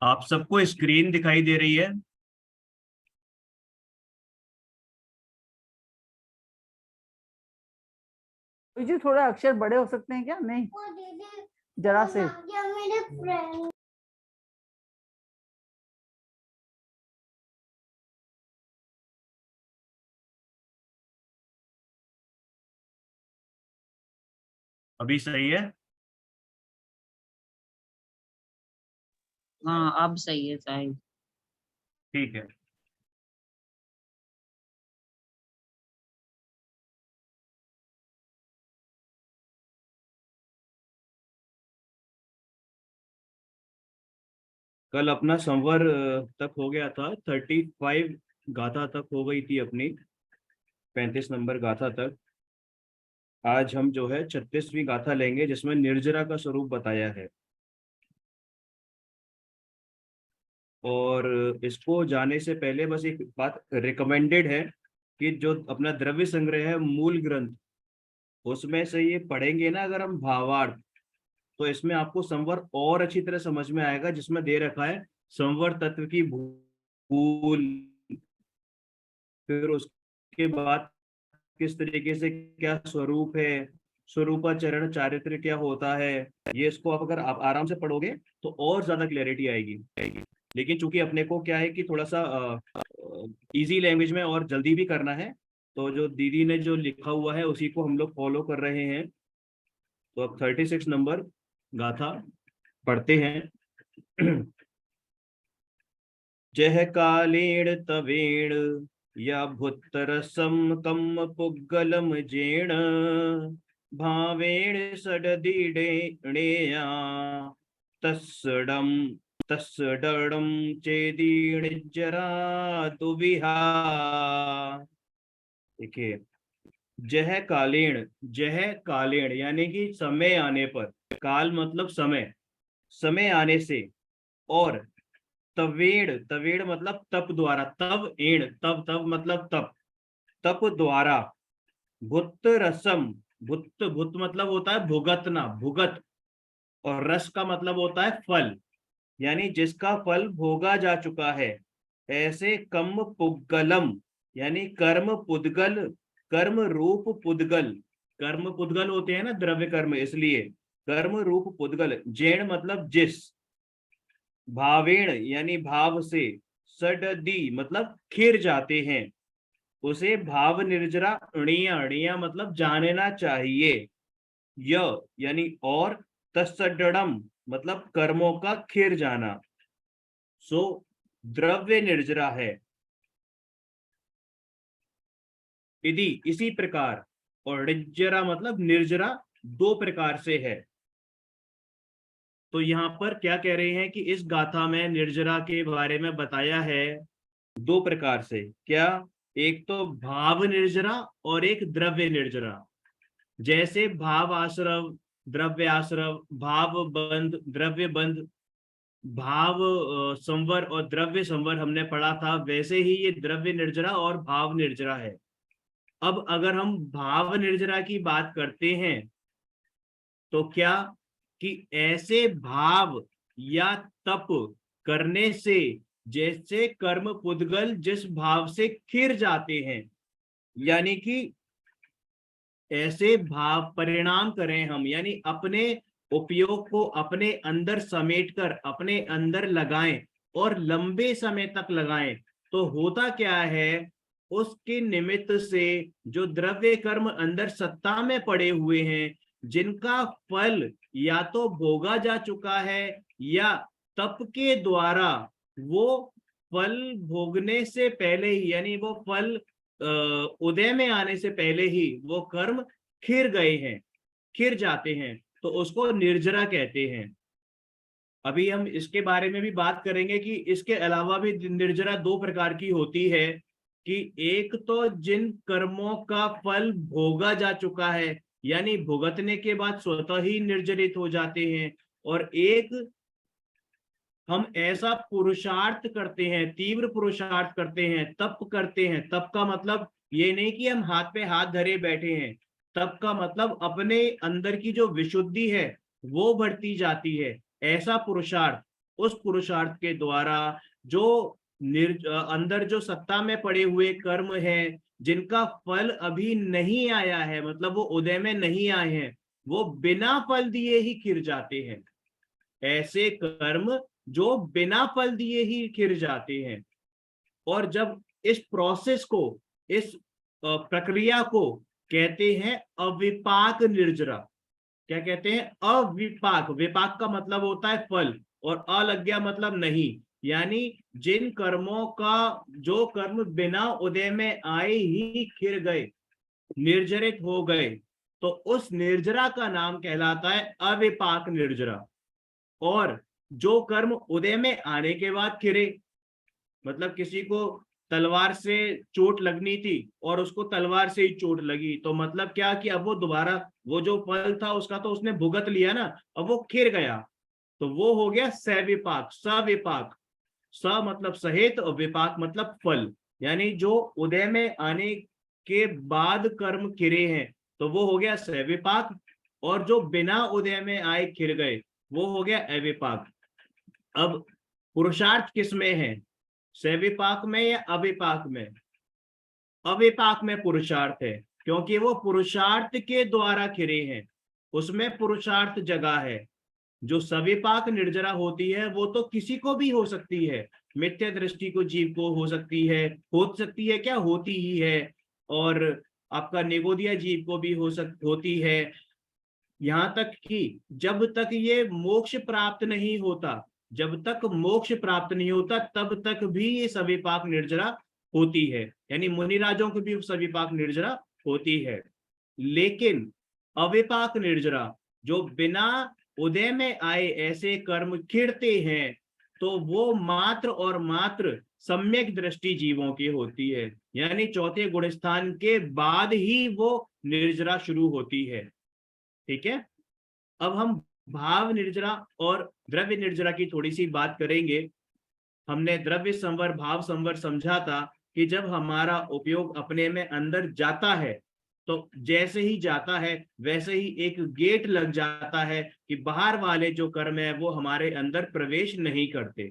आप सबको स्क्रीन दिखाई दे रही है? जी थोड़ा अक्षर बड़े हो सकते हैं क्या? नहीं, जरा से। अभी सही है? हाँ अब सही है शायद। ठीक है। कल अपना संवर तक हो गया था, 35 गाथा तक हो गई थी अपनी, 35 नंबर गाथा तक। आज हम जो है 36वीं गाथा लेंगे, जिसमें निर्जरा का स्वरूप बताया है। और इसको जाने से पहले बस एक बात रिकमेंडेड है कि जो अपना द्रव्य संग्रह है मूल ग्रंथ, उसमें से ये पढ़ेंगे ना अगर हम भावार्थ, तो इसमें आपको संवर और अच्छी तरह समझ में आएगा, जिसमें दे रखा है संवर तत्व की भूल, फिर उसके बाद किस तरीके से क्या स्वरूप है, स्वरूपाचरण चारित्र क्या होता है। ये इसको अगर आप आराम से पढ़ोगे तो और ज्यादा क्लैरिटी आएगी। लेकिन चूंकि अपने को क्या है कि थोड़ा सा इजी लैंग्वेज में और जल्दी भी करना है, तो जो दीदी ने जो लिखा हुआ है उसी को हम लोग फॉलो कर रहे हैं। तो अब 36 नंबर गाथा पढ़ते हैं। जह कालेण तवेण या भुत्तरसम कम पुग्गलम जेण भावेण सडदीडेणेया तस्सडम तस्सडम चेदीण जरा दुविहा। देखिए, जह कालेण, जह कालेण यानी कि समय आने पर, काल मतलब समय, समय आने से, और तवेड़, तवेड़ मतलब तप द्वारा, तव एण, तव तव मतलब तप, तप द्वारा, भुत रसम, भुत भुत मतलब होता है भुगतना, भुगत, और रस का मतलब होता है फल, यानी जिसका फल भोगा जा चुका है, ऐसे कम पुद्गलम, यानी कर्म पुद्गल, कर्म रूप पुद्गल, कर्म पुद्गल होते हैं ना द्रव्य कर्म, इसलिए कर्म रूप पुद्गल, जैन मतलब जिस, भावेण यानी भाव से, सडदी मतलब खिर जाते हैं, उसे भाव निर्जरा अणिया, अणिया मतलब जानना चाहिए, य यानी और, तत्सडम मतलब कर्मों का खिर जाना, सो द्रव्य निर्जरा है। यदि इसी प्रकार, और निर्जरा मतलब निर्जरा दो प्रकार से है। तो यहाँ पर क्या कह रहे हैं कि इस गाथा में निर्जरा के बारे में बताया है दो प्रकार से। क्या? एक तो भाव निर्जरा और एक द्रव्य निर्जरा। जैसे भाव आश्रव, द्रव्य आश्रव, भाव बंध, द्रव्य बंध, भाव संवर और द्रव्य संवर हमने पढ़ा था, वैसे ही ये द्रव्य निर्जरा और भाव निर्जरा है। अब अगर हम भाव निर्जरा की बात करते हैं, तो क्या कि ऐसे भाव या तप करने से, जैसे कर्म पुद्गल जिस भाव से खिर जाते हैं, यानी कि ऐसे भाव परिणाम करें हम, यानी अपने उपयोग को अपने अंदर समेटकर अपने अंदर लगाएं और लंबे समय तक लगाएं, तो होता क्या है, उसके निमित्त से जो द्रव्य कर्म अंदर सत्ता में पड़े हुए हैं, जिनका फल या तो भोगा जा चुका है, या तप के द्वारा वो फल भोगने से पहले ही, यानी वो फल उदय में आने से पहले ही वो कर्म खिर गए हैं, खिर जाते हैं, तो उसको निर्जरा कहते हैं। अभी हम इसके बारे में भी बात करेंगे कि इसके अलावा भी निर्जरा दो प्रकार की होती है, कि एक तो जिन कर्मों का फल भोगा जा चुका है, यानी भुगतने के बाद स्वतः ही निर्जरित हो जाते हैं, और एक हम ऐसा पुरुषार्थ करते हैं, तीव्र पुरुषार्थ करते हैं, तप करते हैं। तप का मतलब ये नहीं कि हम हाथ पे हाथ धरे बैठे हैं, तप का मतलब अपने अंदर की जो विशुद्धि है वो बढ़ती जाती है, ऐसा पुरुषार्थ। उस पुरुषार्थ के द्वारा जो अंदर जो सत्ता में पड़े हुए कर्म हैं, जिनका फल अभी नहीं आया है, मतलब वो उदय में नहीं आए हैं, वो बिना फल दिए ही खिर जाते हैं। ऐसे कर्म जो बिना फल दिए ही खिर जाते हैं। और जब इस प्रोसेस को, इस प्रक्रिया को कहते हैं अविपाक निर्जरा। क्या कहते हैं? अविपाक। विपाक का मतलब होता है फल, और अ लग गया मतलब नहीं। यानी जिन कर्मों का, जो कर्म बिना उदय में आए ही खिर गए, निर्जरित हो गए, तो उस निर्जरा का नाम कहलाता है अविपाक निर्जरा। और जो कर्म उदय में आने के बाद खिरे, मतलब किसी को तलवार से चोट लगनी थी और उसको तलवार से ही चोट लगी, तो मतलब क्या कि अब वो दोबारा वो जो फल था उसका तो उसने भुगत लिया ना, अब वो खिर गया, तो वो हो गया सविपाक। सविपाक, स मतलब सहित और विपाक मतलब फल। यानी जो उदय में आने के बाद कर्म खिरे हैं तो वो हो गया सविपाक, और जो बिना उदय में आए खिर गए वो हो गया अविपाक। अब पुरुषार्थ किस में है? सविपाक में या अविपाक में? अविपाक में पुरुषार्थ है, क्योंकि वो पुरुषार्थ के द्वारा खिरे हैं, उसमें पुरुषार्थ जगह है। जो सविपाक निर्जरा होती है वो तो किसी को भी हो सकती है, मिथ्या दृष्टि को जीव को हो सकती है, क्या होती ही है। और आपका निगोदिया जीव को भी होती है। यहाँ तक कि जब तक ये मोक्ष प्राप्त नहीं होता, जब तक मोक्ष प्राप्त नहीं होता तब तक भी ये सविपाक निर्जरा होती है, यानी मुनिराजों की भी सविपाक निर्जरा होती है। लेकिन अविपाक निर्जरा, जो बिना उदय में आए ऐसे कर्म खिड़ते हैं, तो वो मात्र और मात्र सम्यक दृष्टि जीवों की होती है, यानी चौथे गुण स्थान के बाद ही वो निर्जरा शुरू होती है। ठीक है, अब हम भाव निर्जरा और द्रव्य निर्जरा की थोड़ी सी बात करेंगे। हमने द्रव्य संवर भाव संवर समझा था कि जब हमारा उपयोग अपने में अंदर जाता है, तो जैसे ही जाता है वैसे ही एक गेट लग जाता है कि बाहर वाले जो कर्म है वो हमारे अंदर प्रवेश नहीं करते।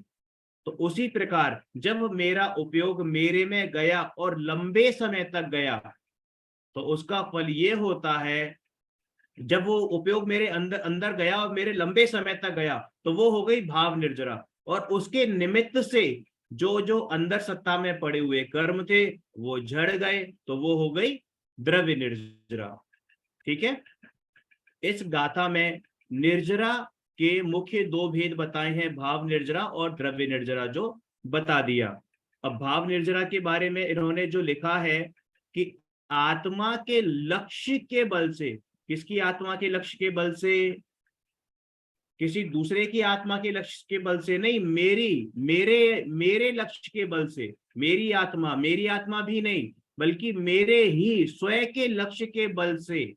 तो उसी प्रकार जब मेरा उपयोग मेरे में गया और लंबे समय तक गया, तो उसका फल ये होता है, जब वो उपयोग मेरे अंदर अंदर गया और मेरे लंबे समय तक गया, तो वो हो गई भाव निर्जरा। और उसके निमित्त से जो जो अंदर सत्ता में पड़े हुए कर्म थे वो झड़ गए, तो वो हो गई द्रव्य निर्जरा। ठीक है, इस गाथा में निर्जरा के मुख्य दो भेद बताए हैं, भाव निर्जरा और द्रव्य निर्जरा, जो बता दिया। अब भाव निर्जरा के बारे में इन्होंने जो लिखा है कि आत्मा के लक्ष्य के बल से, किसकी आत्मा के लक्ष्य के बल से? किसी दूसरे की आत्मा के लक्ष्य के बल से नहीं, मेरे मेरे लक्ष्य के बल से। मेरी आत्मा भी नहीं, बल्कि मेरे ही स्वयं के लक्ष्य के बल से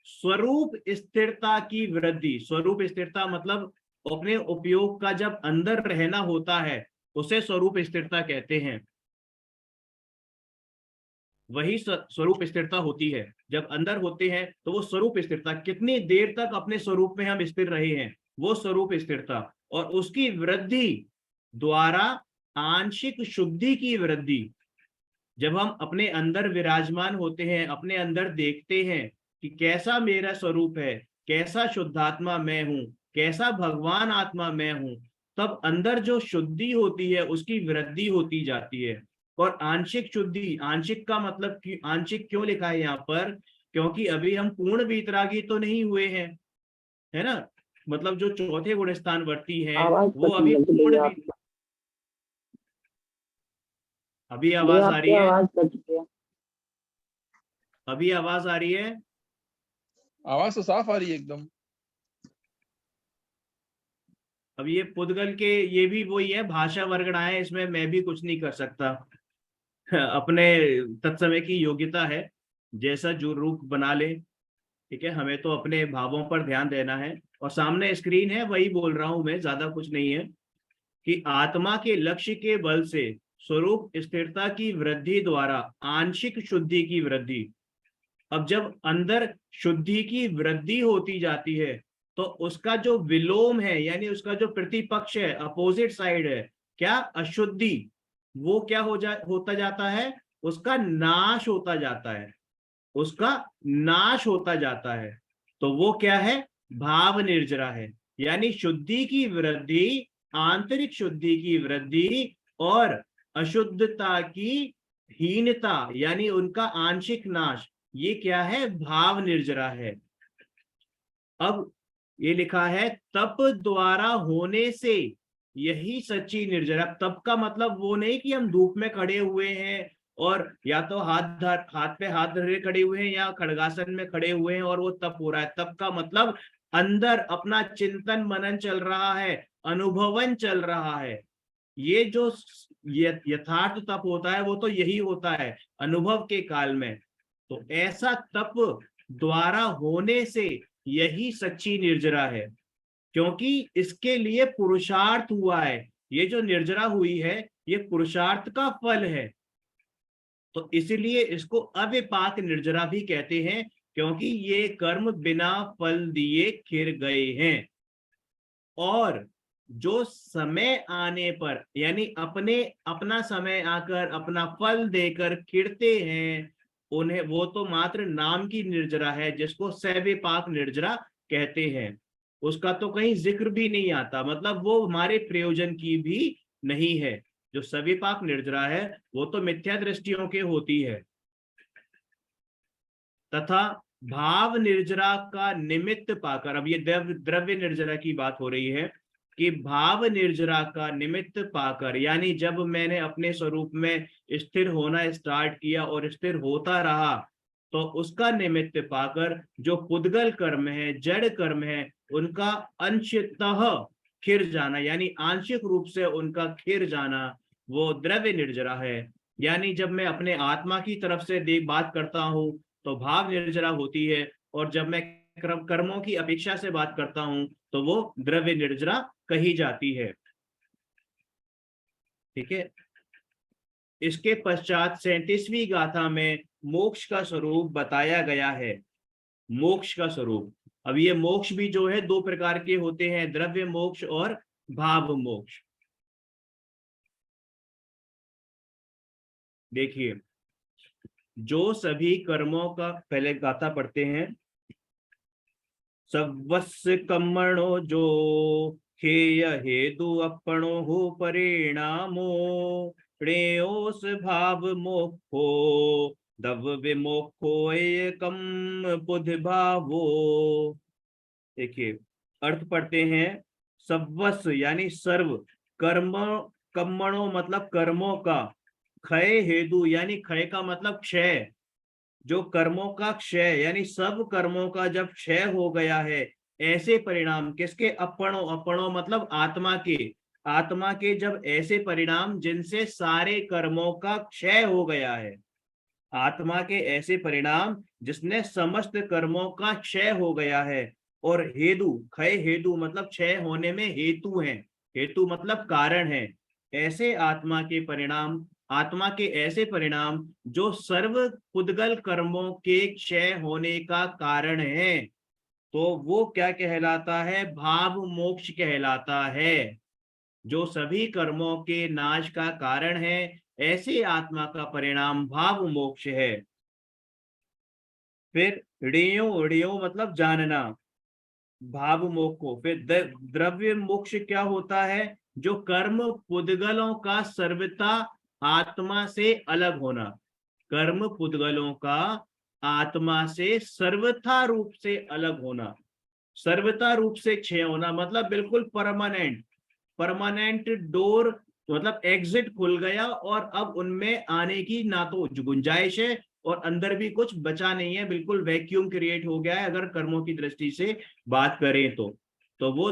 स्वरूप स्थिरता की वृद्धि। स्वरूप स्थिरता मतलब अपने उपयोग का जब अंदर रहना होता है उसे स्वरूप स्थिरता कहते हैं। वही स्वरूप स्थिरता होती है। जब अंदर होते हैं तो वो स्वरूप स्थिरता, कितनी देर तक अपने स्वरूप में हम स्थिर रहे हैं, वो स्वरूप स्थिरता। और उसकी वृद्धि द्वारा आंशिक शुद्धि की वृद्धि। जब हम अपने अंदर विराजमान होते हैं, अपने अंदर देखते हैं कि कैसा मेरा स्वरूप है, कैसा शुद्धात्मा मैं हूं, कैसा भगवान आत्मा मैं हूं, तब अंदर जो शुद्धि होती है उसकी वृद्धि होती जाती है। और आंशिक शुद्धि, आंशिक का मतलब कि आंशिक क्यों लिखा है यहाँ पर? क्योंकि अभी हम पूर्ण वीतरागी तो नहीं हुए हैं, है ना। मतलब जो चौथे गुण स्थान वर्ती है आवाज वो कटने अभी लगी पूर्ण भैया भी। आपकी। अभी भैया आवाज आ रही आपकी है? आवाज कट रही है। अभी आवाज आ रही है? आवाज तो साफ आ रही है एकदम। अब ये पुद्गल के, ये भी वही है, भाषा वर्गण है, इसमें मैं भी कुछ नहीं कर सकता। अपने तत्समय की योग्यता है, जैसा जो रूप बना ले। ठीक है, हमें तो अपने भावों पर ध्यान देना है। और सामने स्क्रीन है, वही बोल रहा हूं मैं, ज्यादा कुछ नहीं है। कि आत्मा के लक्ष्य के बल से स्वरूप स्थिरता की वृद्धि द्वारा आंशिक शुद्धि की वृद्धि। अब जब अंदर शुद्धि की वृद्धि होती जाती है तो उसका जो विलोम है यानी उसका जो प्रतिपक्ष है, अपोजिट साइड है, क्या, अशुद्धि, वो क्या होता जाता है, उसका नाश होता जाता है, उसका नाश होता जाता है। तो वो क्या है, भाव निर्जरा है। यानी शुद्धि की वृद्धि, आंतरिक शुद्धि की वृद्धि और अशुद्धता की हीनता यानी उनका आंशिक नाश, ये क्या है, भाव निर्जरा है। अब ये लिखा है तप द्वारा होने से यही सच्ची निर्जरा। तप का मतलब वो नहीं कि हम धूप में खड़े हुए हैं और या तो हाथ पे हाथ धरे खड़े हुए हैं या खड़गासन में खड़े हुए हैं और वो तप हो रहा है। तप का मतलब अंदर अपना चिंतन मनन चल रहा है, अनुभवन चल रहा है। ये जो यथार्थ तप होता है वो तो यही होता है, अनुभव के काल में। तो ऐसा तप द्वारा होने से यही सच्ची निर्जरा है, क्योंकि इसके लिए पुरुषार्थ हुआ है। ये जो निर्जरा हुई है ये पुरुषार्थ का फल है। तो इसलिए इसको अविपाक निर्जरा भी कहते हैं, क्योंकि ये कर्म बिना फल दिए खिर गए हैं। और जो समय आने पर यानी अपना समय आकर अपना फल देकर खिड़ते हैं, उन्हें वो तो मात्र नाम की निर्जरा है, जिसको सविपाक निर्जरा कहते हैं। उसका तो कहीं जिक्र भी नहीं आता, मतलब वो हमारे प्रयोजन की भी नहीं है। जो सविपाक निर्जरा है वो तो मिथ्या दृष्टियों के होती है। तथा भाव निर्जरा का निमित्त पाकर, अब ये द्रव्य निर्जरा की बात हो रही है कि भाव निर्जरा का निमित्त पाकर, यानी जब मैंने अपने स्वरूप में स्थिर होना स्टार्ट किया और स्थिर होता रहा, तो उसका निमित्त पाकर जो पुद्गल कर्म है, जड़ कर्म है, उनका अंशतः खिर जाना यानी आंशिक रूप से उनका खिर जाना, वो द्रव्य निर्जरा है। यानी जब मैं अपने आत्मा की तरफ से बात करता हूं तो भाव निर्जरा होती है, और जब मैं कर्मों की अपेक्षा से बात करता हूं तो वो द्रव्य निर्जरा कही जाती है। ठीक है। इसके पश्चात 37वीं गाथा में मोक्ष का स्वरूप बताया गया है। मोक्ष का स्वरूप, अब ये मोक्ष भी जो है दो प्रकार के होते हैं, द्रव्य मोक्ष और भाव मोक्ष। देखिए, जो सभी कर्मों का, पहले गाथा पढ़ते हैं। सवस्य कर्मणो जो हेय हेतु अपणो हो परिणामो, प्रेयोस भाव मोक्षो दव विमोक्षो एकम बुध भावो। देखिए, अर्थ पढ़ते हैं। सवस्य यानी सर्व, कर्म, कर्मणो मतलब कर्मों का, क्षय हेतु यानी क्षय का मतलब क्षय, जो कर्मों का क्षय यानी सब कर्मों का जब क्षय हो गया है, ऐसे परिणाम किसके, अपणों, अपणों मतलब आत्मा के जब ऐसे परिणाम जिनसे सारे कर्मों का क्षय हो गया है, आत्मा के ऐसे परिणाम जिसने समस्त कर्मों का क्षय हो गया है। और हेतु, क्षय हेतु मतलब क्षय होने में हेतु है, हेतु मतलब कारण है। ऐसे आत्मा के ऐसे परिणाम जो सर्व पुद्गल कर्मों के क्षय होने का कारण है, तो वो क्या कहलाता है, भाव मोक्ष कहलाता है। जो सभी कर्मों के नाश का कारण है, ऐसे आत्मा का परिणाम भाव मोक्ष है। फिर ऋयो मतलब जानना, भाव मोक्ष को। फिर द्रव्य मोक्ष क्या होता है, जो कर्म पुद्गलों का सर्वथा आत्मा से अलग होना, कर्म पुद्गलों का आत्मा से सर्वथा रूप से अलग होना। सर्वथा रूप से क्षय होना मतलब बिल्कुल परमानेंट, परमानेंट डोर मतलब एग्जिट खुल गया और अब उनमें आने की ना तो गुंजाइश है और अंदर भी कुछ बचा नहीं है, बिल्कुल वैक्यूम क्रिएट हो गया है अगर कर्मों की दृष्टि से बात करें तो वो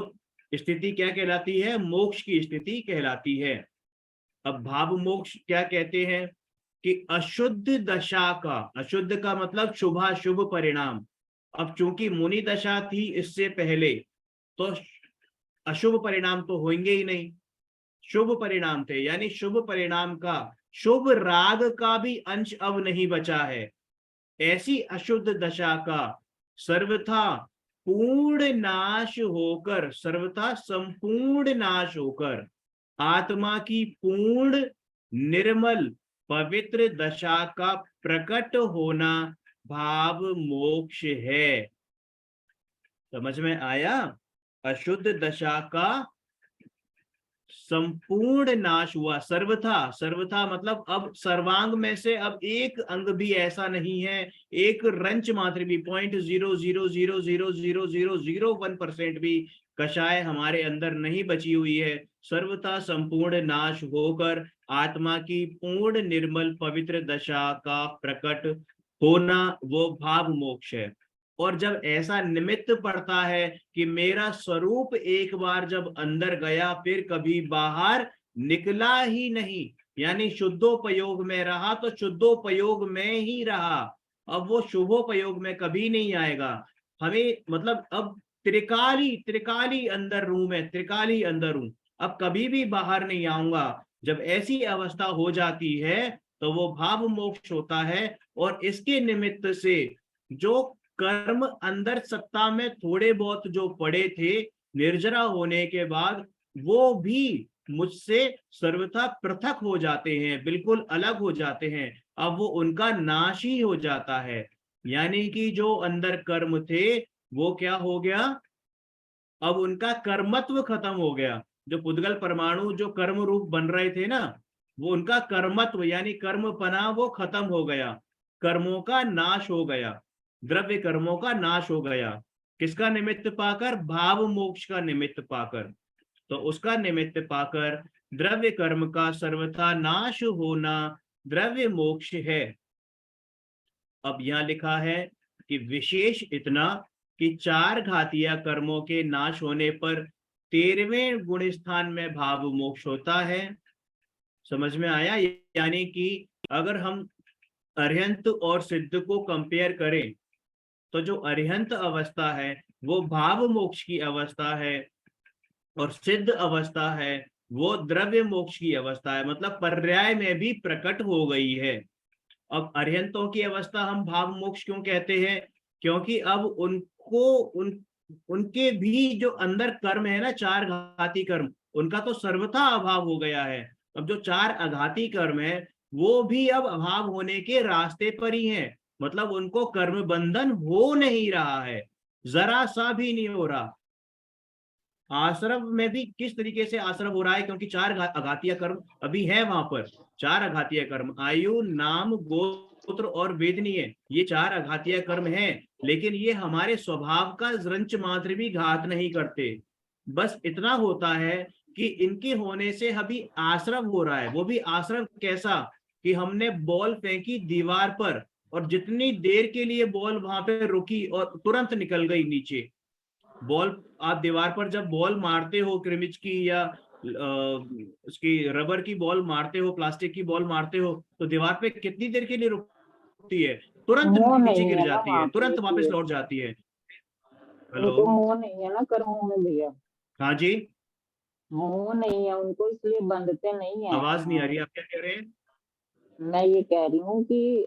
स्थिति क्या कहलाती है, मोक्ष की स्थिति कहलाती है। अब भाव मोक्ष क्या कहते हैं कि अशुद्ध दशा का, अशुद्ध का मतलब शुभाशुभ परिणाम। अब चूंकि मुनि दशा थी इससे पहले, तो अशुभ परिणाम तो होंगे ही नहीं, शुभ परिणाम थे, यानी शुभ परिणाम का, शुभ राग का भी अंश अब नहीं बचा है। ऐसी अशुद्ध दशा का सर्वथा पूर्ण नाश होकर, सर्वथा संपूर्ण नाश होकर आत्मा की पूर्ण निर्मल पवित्र दशा का प्रकट होना भाव मोक्ष है। समझ में आया? अशुद्ध दशा का संपूर्ण नाश हुआ, सर्वथा, सर्वथा मतलब अब सर्वांग में से अब एक अंग भी ऐसा नहीं है, एक रंच मात्र भी 0.000000001% भी कषाय हमारे अंदर नहीं बची हुई है। सर्वथा संपूर्ण नाश होकर आत्मा की पूर्ण निर्मल पवित्र दशा का प्रकट होना वो भाव मोक्ष है। और जब ऐसा निमित्त पड़ता है कि मेरा स्वरूप एक बार जब अंदर गया फिर कभी बाहर निकला ही नहीं, यानी शुद्धोपयोग में रहा तो शुद्धोपयोग में ही रहा, अब वो शुभोपयोग में कभी नहीं आएगा। हमें मतलब अब त्रिकाली त्रिकाली अंदर रूम है, त्रिकाली अंदर हूं, अब कभी भी बाहर नहीं आऊंगा। जब ऐसी अवस्था हो जाती है तो वो भाव मोक्ष होता है। और इसके निमित्त से जो कर्म अंदर सत्ता में थोड़े बहुत जो पड़े थे, निर्जरा होने के बाद वो भी मुझसे सर्वथा पृथक हो जाते हैं, बिल्कुल अलग हो जाते हैं। अब वो उनका नाश ही हो जाता है, यानी कि जो अंदर कर्म थे वो क्या हो गया, अब उनका कर्मत्व खत्म हो गया। जो पुद्गल परमाणु जो कर्म रूप बन रहे थे ना, वो उनका कर्मत्व यानी कर्मपना वो खत्म हो गया, कर्मों का नाश हो गया, द्रव्य कर्मों का नाश हो गया। किसका निमित्त पाकर? भाव मोक्ष का निमित्त पाकर। तो उसका निमित्त पाकर द्रव्य कर्म का सर्वथा नाश होना द्रव्य मोक्ष है। अब यहां लिखा है कि विशेष इतना कि चार घातीय कर्मों के नाश होने पर 13वें गुण स्थान में भाव मोक्ष होता है। समझ में आया? यानी कि अगर हम अरिहंत और सिद्ध को कंपेयर करें तो जो अरिहंत अवस्था है वो भाव मोक्ष की अवस्था है और सिद्ध अवस्था है वो द्रव्य मोक्ष की अवस्था है, मतलब पर्याय में भी प्रकट हो गई है। अब अरिहंतों की अवस्था हम भाव मोक्ष क्यों कहते हैं? क्योंकि अब उनको उनके भी जो अंदर कर्म है ना, चार घाती कर्म, उनका तो सर्वथा अभाव हो गया है। अब जो चार अघाती कर्म है वो भी अब अभाव होने के रास्ते पर ही है, मतलब उनको कर्म बंधन हो नहीं रहा है, जरा सा भी नहीं हो रहा। आश्रम में भी किस तरीके से आश्रम हो रहा है, क्योंकि चार अघातीय कर्म अभी है वहां पर। चार अघातीय कर्म आयु नाम गोत्र और वेदनीय, ये चार अघातीय कर्म हैं, लेकिन ये हमारे स्वभाव का रंच मात्र भी घात नहीं करते। बस इतना होता है कि इनके होने से अभी आश्रम हो रहा है। वो भी आश्रम कैसा कि हमने बॉल फेंकी दीवार पर और जितनी देर के लिए बॉल वहां पे रुकी और तुरंत निकल गई नीचे। बॉल आप दीवार पर जब बॉल मारते हो क्रिमिच की या उसकी रबर की बॉल मारते हो, प्लास्टिक की बॉल मारते हो, तो दीवार पे कितनी देर के लिए रुकती है? तुरंत मुंह नीचे नहीं गिर है ना जाती वहां है, पे तुरंत वापस इसलिए। लौट जाती है। हेलो, उनको मुंह नहीं है ना कर्मों में भैया, हाँ जी, मुंह नहीं है उनको इसलिए बंधते नहीं है। आवाज नहीं आ रही, आप क्या कह रहे हैं? मैं ये कह रही हूँ कि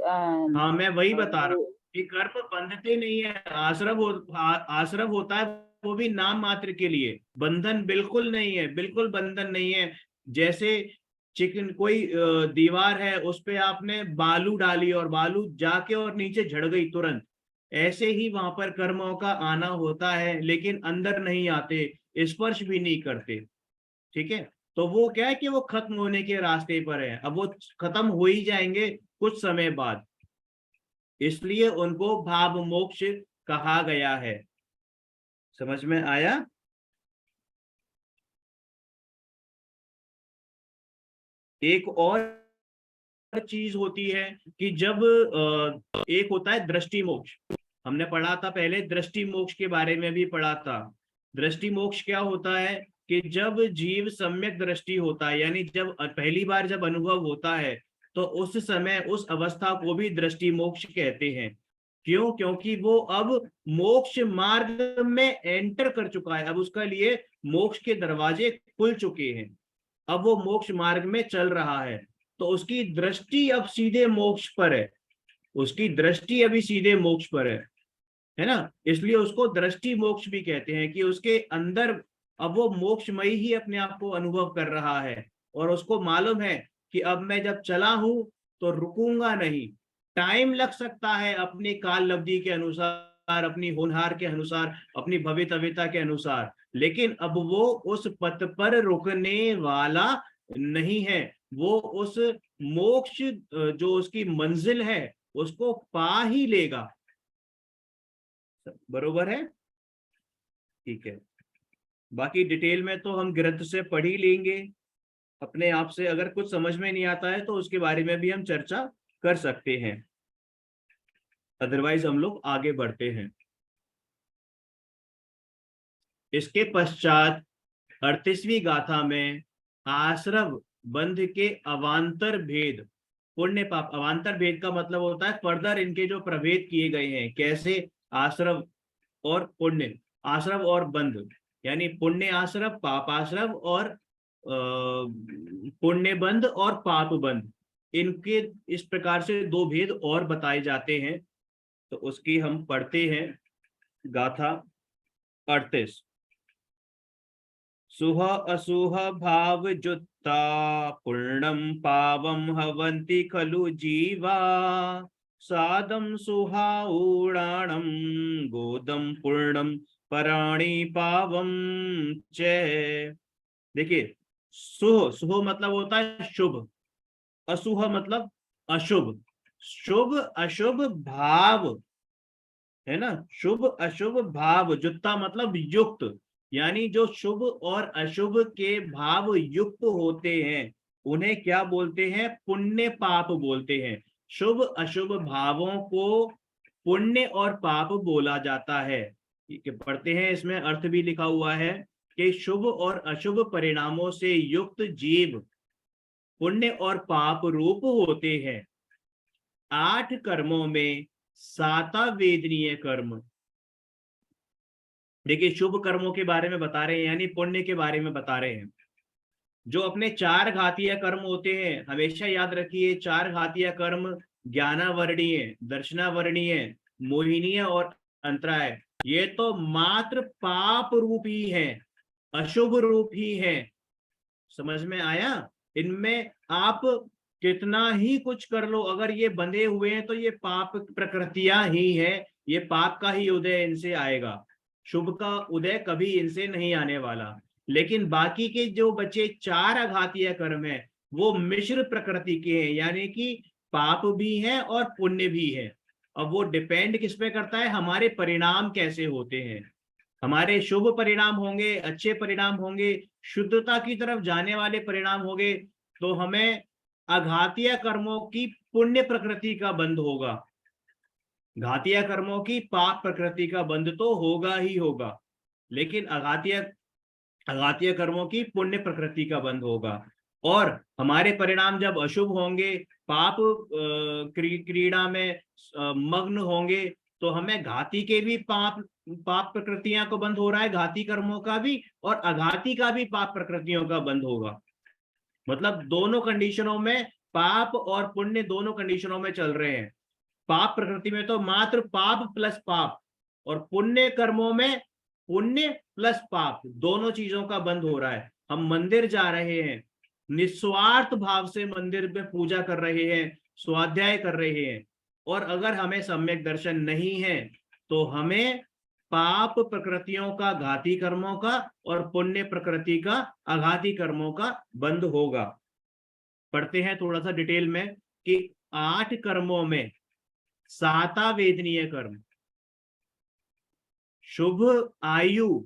हाँ मैं वही बता रहा वो हूँ कि कर्म बंधते नहीं है, आश्रम होता है वो भी नाम मात्र के लिए, बंधन बिल्कुल नहीं है, बिल्कुल बंधन नहीं है। जैसे चिकन कोई दीवार है उस पे आपने बालू डाली और बालू जाके और नीचे झड़ गई तुरंत, ऐसे ही वहां पर कर्मों का आना होता है, लेकिन अंदर नहीं आते, स्पर्श भी नहीं करते। ठीक है, तो वो क्या है कि वो खत्म होने के रास्ते पर है, अब वो खत्म हो ही जाएंगे कुछ समय बाद, इसलिए उनको भाव मोक्ष कहा गया है। समझ में आया? एक और चीज होती है कि जब एक होता है दृष्टि मोक्ष, हमने पढ़ा था पहले, दृष्टि मोक्ष के बारे में भी पढ़ा था। दृष्टि मोक्ष क्या होता है कि जब जीव सम्यक दृष्टि होता है, यानी जब पहली बार जब अनुभव होता है तो उस समय उस अवस्था को भी दृष्टि मोक्ष कहते हैं। क्यों? क्योंकि वो अब मोक्ष मार्ग में एंटर कर चुका है, अब उसका लिए मोक्ष के दरवाजे खुल चुके हैं, अब वो मोक्ष मार्ग में चल रहा है, तो उसकी दृष्टि अब सीधे मोक्ष पर है, उसकी दृष्टि अभी सीधे मोक्ष पर है। है ना, इसलिए उसको दृष्टि मोक्ष भी कहते हैं, कि उसके अंदर अब वो मोक्षमयी ही अपने आप को अनुभव कर रहा है, और उसको मालूम है कि अब मैं जब चला हूं तो रुकूंगा नहीं। टाइम लग सकता है अपनी काल अवधि के अनुसार, अपनी होनहार के अनुसार, अपनी भवितव्यता के अनुसार, लेकिन अब वो उस पथ पर रुकने वाला नहीं है। वो उस मोक्ष जो उसकी मंजिल है उसको पा ही लेगा। बरोबर है, ठीक है। बाकी डिटेल में तो हम ग्रंथ से पढ़ ही लेंगे अपने आप से। अगर कुछ समझ में नहीं आता है तो उसके बारे में भी हम चर्चा कर सकते हैं, अदरवाइज हम लोग आगे बढ़ते हैं। इसके पश्चात 38वीं गाथा में आश्रव बंध के अवान्तर भेद, पुण्य पाप, अवान्तर भेद का मतलब होता है फर्दर इनके जो प्रभेद किए गए हैं, कैसे आश्रव और पुण्य, आश्रव और बंध, यानी पुण्य आश्रव, पाप आश्रव, और पुण्य बंध और पाप बंध, इनके इस प्रकार से दो भेद और बताए जाते हैं। तो उसकी हम पढ़ते हैं गाथा 38। सुह असूह भाव जुत्ता पूर्णम पावम हवंति खलु जीवा सादम सुहाउणाणम गोदम पूर्णम पराणी पावम च। देखिए, सुह, सुह मतलब होता है शुभ, असुह मतलब अशुभ। शुभ अशुभ भाव, है ना, शुभ अशुभ भाव, जुत्ता मतलब युक्त, यानी जो शुभ और अशुभ के भाव युक्त होते हैं उन्हें क्या बोलते हैं, पुण्य पाप बोलते हैं। शुभ अशुभ भावों को पुण्य और पाप बोला जाता है। ठीक है, पढ़ते हैं, इसमें अर्थ भी लिखा हुआ है कि शुभ और अशुभ परिणामों से युक्त जीव पुण्य और पाप रूप होते हैं। 8 कर्मों में 7 वेदनीय कर्म। देखिए, शुभ कर्मों के बारे में बता रहे हैं, यानी पुण्य के बारे में बता रहे हैं। जो अपने 4 घातीय कर्म होते हैं, हमेशा याद रखिए, 4 घातीय कर्म ज्ञानावर्णीय, दर्शनावर्णीय, मोहिनीय और अंतराय, ये तो मात्र पाप रूप ही है, अशुभ रूप ही है। समझ में आया? इनमें आप कितना ही कुछ कर लो, अगर ये बंधे हुए हैं तो ये पाप प्रकृतियां ही है, ये पाप का ही उदय इनसे आएगा, शुभ का उदय कभी इनसे नहीं आने वाला। लेकिन बाकी के जो बचे 4 आघातीय कर्म है वो मिश्र प्रकृति के हैं, यानी कि पाप भी है और पुण्य भी है। अब वो डिपेंड किस पे करता है, हमारे परिणाम कैसे होते हैं। हमारे शुभ परिणाम होंगे, अच्छे परिणाम होंगे, शुद्धता की तरफ जाने वाले परिणाम होंगे, तो हमें अघातीय कर्मों की पुण्य प्रकृति का बंध होगा, घातीय कर्मों की पाप प्रकृति का बंध तो होगा ही होगा, लेकिन अघातीय कर्मों की पुण्य प्रकृति का बंध होगा। और हमारे परिणाम जब अशुभ होंगे, पाप क्रीड़ा में मग्न होंगे, तो हमें घाती के भी पाप प्रकृतियां को बंध हो रहा है, घाती कर्मों का भी, और अघाती का भी पाप प्रकृतियों का बंध होगा। मतलब दोनों कंडीशनों में, पाप और पुण्य दोनों कंडीशनों में चल रहे हैं। पाप प्रकृति में तो मात्र पाप प्लस पाप, और पुण्य कर्मों में पुण्य प्लस पाप, दोनों चीजों का बंद हो रहा है। हम मंदिर जा रहे हैं, निस्वार्थ भाव से मंदिर में पूजा कर रहे हैं, स्वाध्याय कर रहे हैं, और अगर हमें सम्यक दर्शन नहीं है तो हमें पाप प्रकृतियों का, घाती कर्मों का, और पुण्य प्रकृति का, अघाती कर्मों का बंद होगा। पढ़ते हैं थोड़ा सा डिटेल में कि 8 कर्मों में 7 वेदनीय कर्म, शुभ आयु,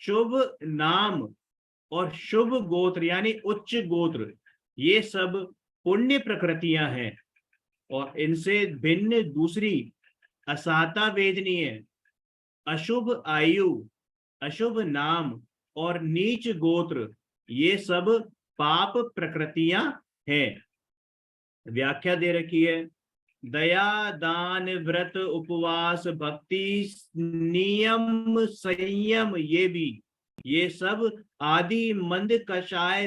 शुभ नाम और शुभ गोत्र यानी उच्च गोत्र, ये सब पुण्य प्रकृतियां हैं। और इनसे भिन्न दूसरी असाता वेदनीय, अशुभ आयु, अशुभ नाम और नीच गोत्र, ये सब पाप प्रकृतियां हैं। व्याख्या दे रखी है, दया दान व्रत उपवास भक्ति नियम संयम, ये सब आदि मंद कषाय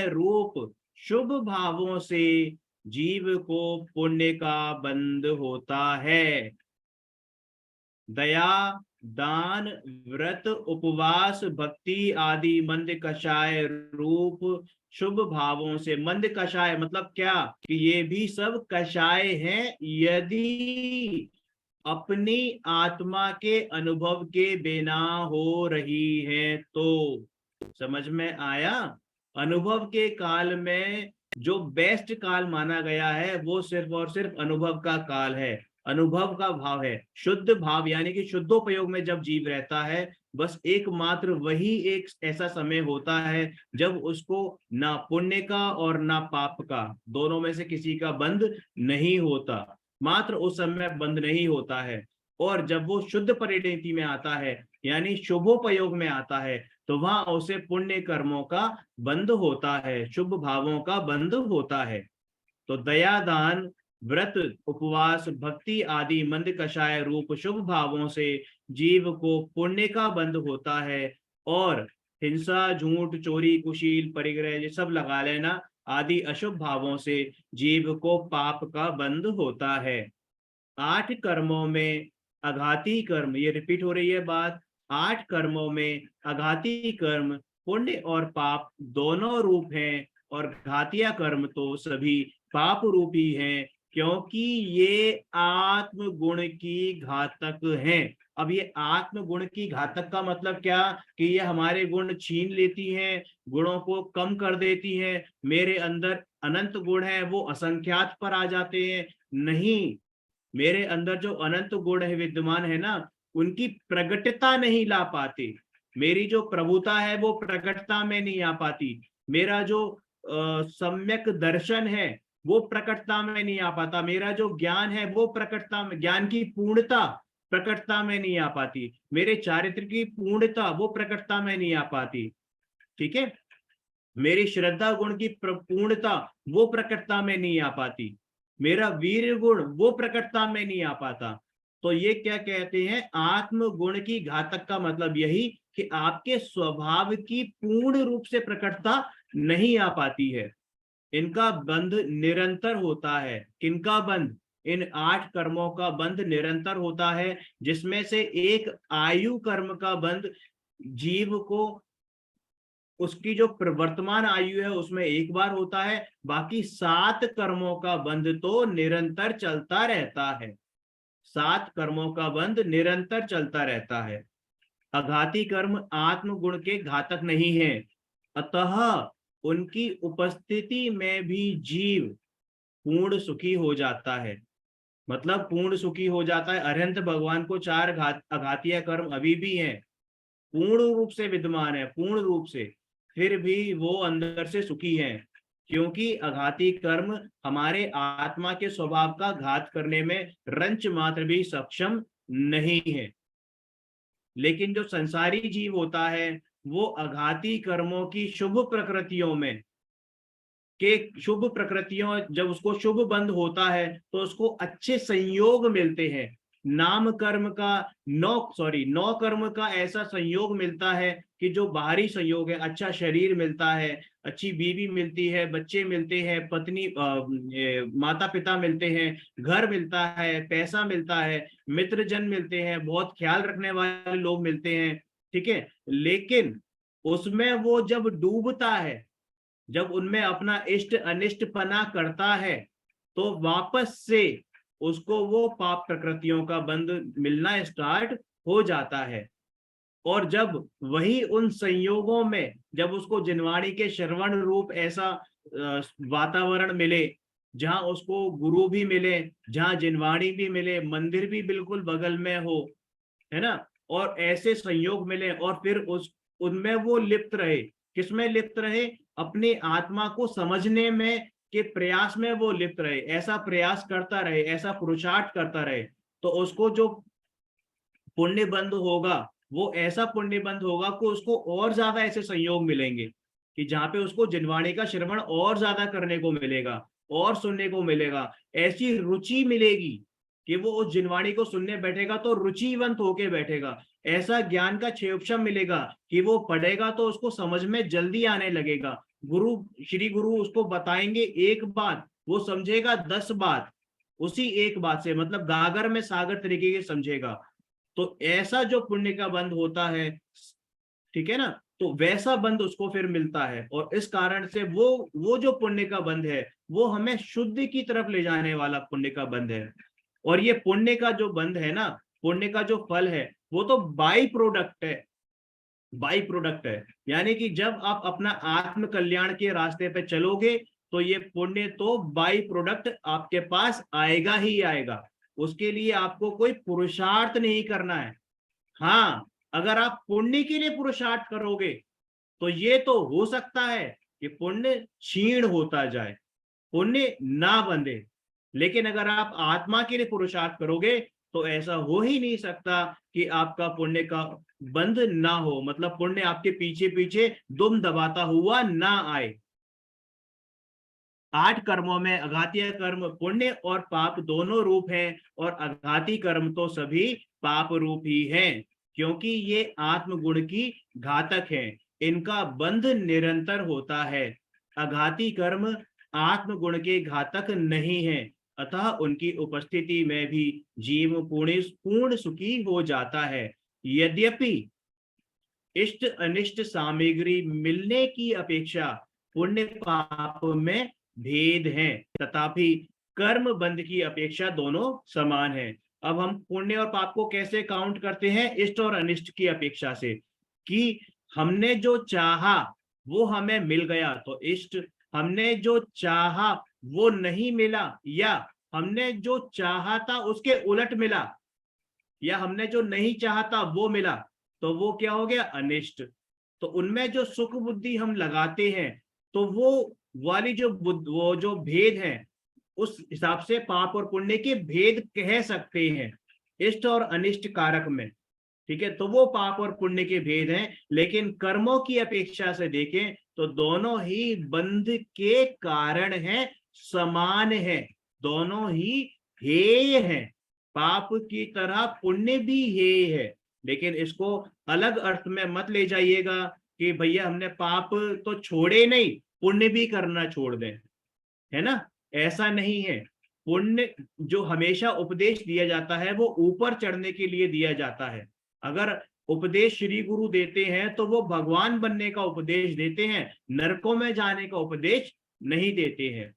रूप शुभ भावों से जीव को पुण्य का बंध होता है। दया, दान, व्रत, उपवास, भक्ति आदि मंद कषाय रूप शुभ भावों से, मंद कषाय मतलब क्या कि ये भी सब कषाय हैं यदि अपनी आत्मा के अनुभव के बिना हो रही है तो। समझ में आया? अनुभव के काल में जो बेस्ट काल माना गया है वो सिर्फ और सिर्फ अनुभव का काल है, अनुभव का भाव है। शुद्ध भाव यानी कि शुद्धोपयोग में जब जीव रहता है, बस एकमात्र वही एक ऐसा समय होता है जब उसको ना पुण्य का और ना पाप का, दोनों में से किसी का बंध नहीं होता, मात्र उस समय बंध नहीं होता है। और जब वो शुद्ध परिणति में आता है यानी शुभोपयोग में आता है, तो वहां उसे पुण्य कर्मों का बंध होता है, शुभ भावों का बंध होता है। तो दया, दान, व्रत, उपवास, भक्ति आदि मंद कषाय रूप शुभ भावों से जीव को पुण्य का बंध होता है, और हिंसा, झूठ, चोरी, कुशील, परिग्रह ये सब लगा लेना आदि अशुभ भावों से जीव को पाप का बंध होता है। 8 कर्मों में आघाती कर्म, ये रिपीट हो रही है बात, 8 कर्मों में आघाती कर्म पुण्य और पाप दोनों रूप हैं, और घातिया कर्म तो सभी पाप रूपी हैं, क्योंकि ये आत्म गुण की घातक हैं। अब ये आत्म गुण की घातक का मतलब क्या कि ये हमारे गुण छीन लेती हैं, गुणों को कम कर देती हैं, मेरे अंदर अनंत गुण है वो असंख्यात पर आ जाते हैं। नहीं, मेरे अंदर जो अनंत गुण है विद्यमान है ना, उनकी प्रगटता नहीं ला पाते। मेरी जो प्रभुता है वो प्रकटता में नहीं आ पाती। मेरा जो सम्यक दर्शन है वो प्रकटता में नहीं आ पाता। मेरा जो ज्ञान है वो प्रकटता में, ज्ञान की पूर्णता प्रकटता में नहीं आ पाती। मेरे चारित्र की पूर्णता वो प्रकटता में नहीं आ पाती। ठीक है, मेरी श्रद्धा गुण की पूर्णता वो प्रकटता में नहीं आ पाती। मेरा वीर गुण वो प्रकटता में नहीं आ पाता। तो ये क्या कहते हैं, आत्म गुण की घातक का मतलब यही कि आपके स्वभाव की पूर्ण रूप से प्रकटता नहीं आ पाती है। इनका बंध निरंतर होता है। किनका बंध? इन 8 कर्मों का बंध निरंतर होता है, जिसमें से एक आयु कर्म का बंध जीव को उसकी जो वर्तमान आयु है उसमें एक बार होता है, बाकी 7 कर्मों का बंध तो निरंतर चलता रहता है। 7 कर्मों का बंध निरंतर चलता रहता है। अघाती कर्म आत्म गुण के घातक नहीं है, अतः उनकी उपस्थिति में भी जीव पूर्ण सुखी हो जाता है। मतलब पूर्ण सुखी हो जाता है। अरहंत भगवान को 4 अघातीय कर्म अभी भी हैं, पूर्ण रूप से विद्यमान है, पूर्ण रूप से, फिर भी वो अंदर से सुखी हैं, क्योंकि अघाती कर्म हमारे आत्मा के स्वभाव का घात करने में रंच मात्र भी सक्षम नहीं है। लेकिन जो संसारी जीव होता है वो अघाती कर्मों की शुभ प्रकृतियों में के शुभ प्रकृतियों, जब उसको शुभ बंध होता है तो उसको अच्छे संयोग मिलते हैं। नाम कर्म का नौ कर्म का ऐसा संयोग मिलता है कि जो बाहरी संयोग है, अच्छा शरीर मिलता है, अच्छी बीवी मिलती है, बच्चे मिलते हैं, पत्नी माता पिता मिलते हैं, घर मिलता है, पैसा मिलता है, मित्र जन मिलते हैं, बहुत ख्याल रखने वाले लोग मिलते हैं। ठीक है, लेकिन उसमें वो जब डूबता है, जब उनमें अपना इष्ट अनिष्ट पना करता है, तो वापस से उसको वो पाप प्रकृतियों का बंध मिलना स्टार्ट हो जाता है। और जब वही उन संयोगों में जब उसको जिनवाणी के श्रवण रूप ऐसा वातावरण मिले, जहां उसको गुरु भी मिले, जहां जिनवाणी भी मिले, मंदिर भी बिल्कुल बगल में हो, है ना, और ऐसे संयोग मिले, और फिर उस उनमें वो लिप्त रहे। किसमें लिप्त रहे? अपने आत्मा को समझने में के प्रयास में वो लिप्त रहे, ऐसा प्रयास करता रहे, ऐसा पुरुषार्थ करता रहे, तो उसको जो पुण्य बंध होगा वो ऐसा पुण्य बंध होगा कि उसको और ज्यादा ऐसे संयोग मिलेंगे कि जहाँ पे उसको जिनवाणी का श्रवण और ज्यादा करने को मिलेगा और सुनने को मिलेगा। ऐसी रुचि मिलेगी कि वो उस जिनवाणी को सुनने बैठेगा तो रुचिवंत होके बैठेगा। ऐसा ज्ञान का क्षेपशम मिलेगा कि वो पढ़ेगा तो उसको समझ में जल्दी आने लगेगा। गुरु श्री गुरु उसको बताएंगे एक बात, वो समझेगा 10 बात उसी एक बात से, मतलब गागर में सागर तरीके के समझेगा। तो ऐसा जो पुण्य का बंध होता है, ठीक है ना, तो वैसा बंध उसको फिर मिलता है। और इस कारण से वो जो पुण्य का बंध है वो हमें शुद्ध की तरफ ले जाने वाला पुण्य का बंध है। और ये पुण्य का जो बंध है ना, पुण्य का जो फल है, वो तो बाई प्रोडक्ट है, बाई प्रोडक्ट है। यानी कि जब आप अपना आत्म कल्याण के रास्ते पे चलोगे तो ये पुण्य तो बाई प्रोडक्ट आपके पास आएगा ही आएगा। उसके लिए आपको कोई पुरुषार्थ नहीं करना है। हाँ, अगर आप पुण्य के लिए पुरुषार्थ करोगे तो ये तो हो सकता है कि पुण्य क्षीण होता जाए, पुण्य ना बंधे। लेकिन अगर आप आत्मा के लिए पुरुषार्थ करोगे तो ऐसा हो ही नहीं सकता कि आपका पुण्य का बंध ना हो, मतलब पुण्य आपके पीछे पीछे दुम दबाता हुआ ना आए। 8 कर्मों में अघातीय कर्म पुण्य और पाप दोनों रूप हैं, और अघाती कर्म तो सभी पाप रूप ही हैं, क्योंकि ये आत्मगुण की घातक हैं। इनका बंध निरंतर होता है। अघाती कर्म आत्मगुण के घातक नहीं है, अतः उनकी उपस्थिति में भी जीव पूर्ण सुखी हो जाता है। यद्यपि इष्ट अनिष्ट सामग्री मिलने की अपेक्षा पुण्य पाप में भेद है, तथापि कर्म बंध की अपेक्षा दोनों समान है। अब हम पुण्य और पाप को कैसे काउंट करते हैं? इष्ट और अनिष्ट की अपेक्षा से, कि हमने जो चाहा वो हमें मिल गया तो इष्ट, हमने जो चाहा वो नहीं मिला, या हमने जो चाहा था उसके उलट मिला, या हमने जो नहीं चाहा था वो मिला, तो वो क्या हो गया? अनिष्ट। तो उनमें जो सुख बुद्धि हम लगाते हैं तो वो वाली जो वो जो भेद है, उस हिसाब से पाप और पुण्य के भेद कह सकते हैं इष्ट और अनिष्ट कारक में। ठीक है, तो वो पाप और पुण्य के भेद हैं। लेकिन कर्मों की अपेक्षा से देखें तो दोनों ही बंध के कारण हैं, समान है, दोनों ही हेय है। पाप की तरह पुण्य भी हेय है। लेकिन इसको अलग अर्थ में मत ले जाइएगा कि भैया हमने पाप तो छोड़े नहीं, पुण्य भी करना छोड़ दें, है ना। ऐसा नहीं है। पुण्य जो हमेशा उपदेश दिया जाता है वो ऊपर चढ़ने के लिए दिया जाता है। अगर उपदेश श्री गुरु देते हैं तो वो भगवान बनने का उपदेश देते हैं, नरकों में जाने का उपदेश नहीं देते हैं।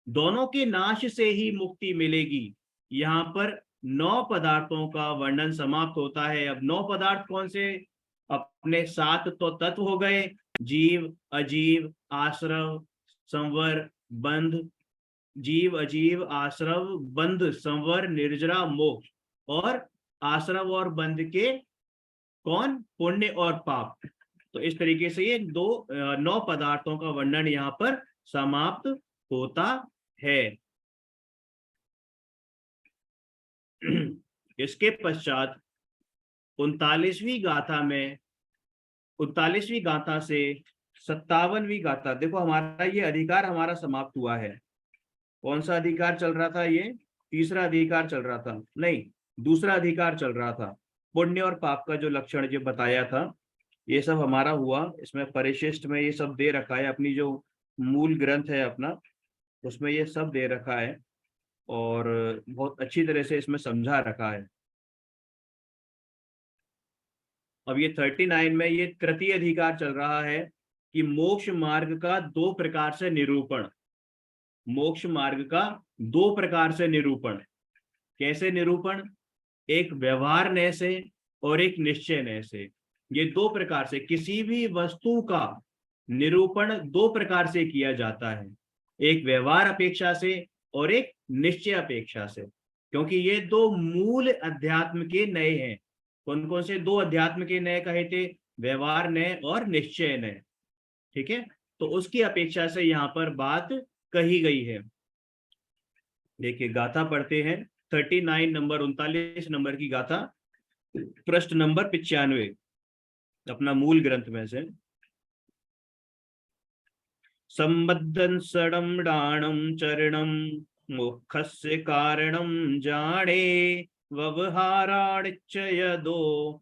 दोनों के नाश से ही मुक्ति मिलेगी। यहाँ पर 9 पदार्थों का वर्णन समाप्त होता है। अब 9 पदार्थ कौन से? अपने 7 तो तत्व हो गए, जीव, अजीव, आश्रव, संवर, बंध, जीव, अजीव, आश्रव, बंध, संवर, निर्जरा, मोक्ष। और आश्रव और बंध के कौन? पुण्य और पाप। तो इस तरीके से ये 9 पदार्थों का वर्णन यहाँ पर समाप्त होता है। इसके पश्चात 39वीं गाथा में, 39वीं गाथा से 57वीं गाथा, देखो हमारा ये अधिकार हमारा समाप्त हुआ है। कौन सा अधिकार चल रहा था? ये तीसरा अधिकार चल रहा था, नहीं दूसरा अधिकार चल रहा था। पुण्य और पाप का जो लक्षण जो बताया था ये सब हमारा हुआ। इसमें परिशिष्ट में ये सब दे रखा है, अपनी जो मूल ग्रंथ है अपना उसमें ये सब दे रखा है, और बहुत अच्छी तरह से इसमें समझा रखा है। अब ये 39 में ये तृतीय अधिकार चल रहा है कि मोक्ष मार्ग का 2 प्रकार से निरूपण। मोक्ष मार्ग का 2 प्रकार से निरूपण। कैसे निरूपण? एक व्यवहार नय से और एक निश्चय नय से। ये 2 प्रकार से किसी भी वस्तु का निरूपण 2 प्रकार से किया जाता है, एक व्यवहार अपेक्षा से और एक निश्चय अपेक्षा से। क्योंकि ये 2 मूल अध्यात्म के नए हैं। कौन कौन से 2 अध्यात्म के नए कहे थे? व्यवहार नय और निश्चय नय। ठीक है, तो उसकी अपेक्षा से यहाँ पर बात कही गई है। देखिए गाथा पढ़ते हैं, 39 नंबर, 39 नंबर की गाथा, पृष्ठ नंबर 95 अपना मूल ग्रंथ में से। संबद्धं सडम्डाणं चरणं मोक्षस्य कारणं जाने व्यवहाराच्च यदो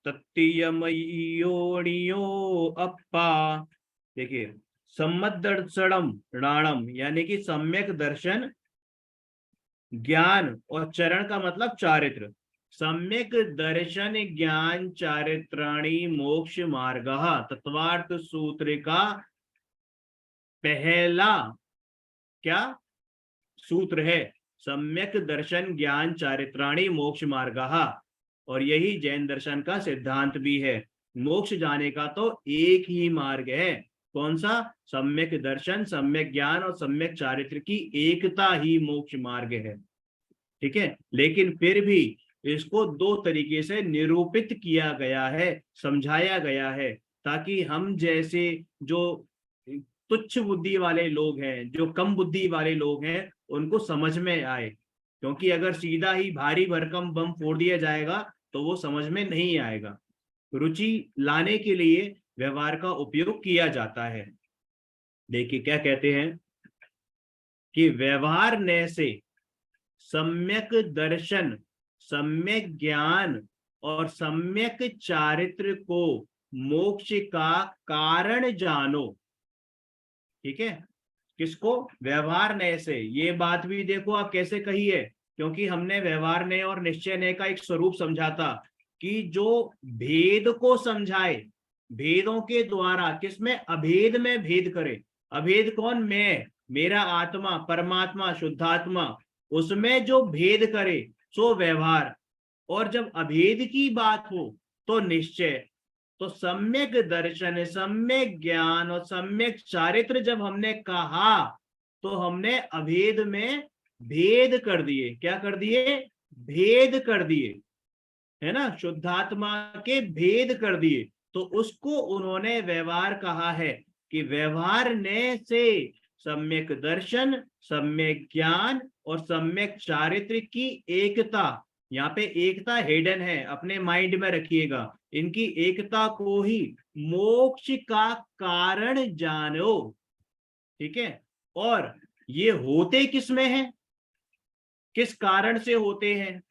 तत्तीयमयो अप्पा। देखिए सम्मत दर्शनम राणम, यानी कि सम्यक दर्शन ज्ञान, और चरण का मतलब चारित्र। सम्यक दर्शन ज्ञान चारित्राणि मोक्ष मार्ग, तत्वार्थ सूत्र का पहला क्या सूत्र है? सम्यक दर्शन ज्ञान चारित्राणि मोक्ष मार्ग, और यही जैन दर्शन का सिद्धांत भी है। मोक्ष जाने का तो एक ही मार्ग है। कौन सा? सम्यक दर्शन, सम्यक ज्ञान और सम्यक चारित्र की एकता ही मोक्ष मार्ग है। ठीक है, लेकिन फिर भी इसको दो तरीके से निरूपित किया गया है, समझाया गया है, ताकि हम जैसे जो तुच्छ बुद्धि वाले लोग हैं, जो कम बुद्धि वाले लोग हैं, उनको समझ में आए। क्योंकि अगर सीधा ही भारी भरकम बम फोड़ दिया जाएगा तो वो समझ में नहीं आएगा। रुचि लाने के लिए व्यवहार का उपयोग किया जाता है। देखिए क्या कहते हैं कि व्यवहार ने से सम्यक दर्शन, सम्यक ज्ञान और सम्यक चारित्र को मोक्ष का कारण जानो। ठीक है, किसको? व्यवहार नय से। ये बात भी देखो आप कैसे कही है, क्योंकि हमने व्यवहार नय और निश्चय नय का एक स्वरूप समझा था कि जो भेद को समझाए, भेदों के द्वारा, किसमें? अभेद में भेद करे। अभेद कौन? मैं, मेरा आत्मा, परमात्मा, शुद्धात्मा, उसमें जो भेद करे सो व्यवहार। और जब अभेद की बात हो तो निश्चय। तो सम्यक दर्शन, सम्यक ज्ञान और सम्यक चारित्र जब हमने कहा तो हमने अभेद में भेद कर दिए। क्या कर दिए? भेद कर दिए, है ना, शुद्धात्मा के भेद कर दिए। तो उसको उन्होंने व्यवहार कहा है कि व्यवहार ने से सम्यक दर्शन, सम्यक ज्ञान और सम्यक चारित्र की एकता, यहाँ पे एकता हिडन है, अपने माइंड में रखिएगा, इनकी एकता को ही मोक्ष का कारण जानो। ठीक है, और ये होते किस में है? किस कारण से होते हैं?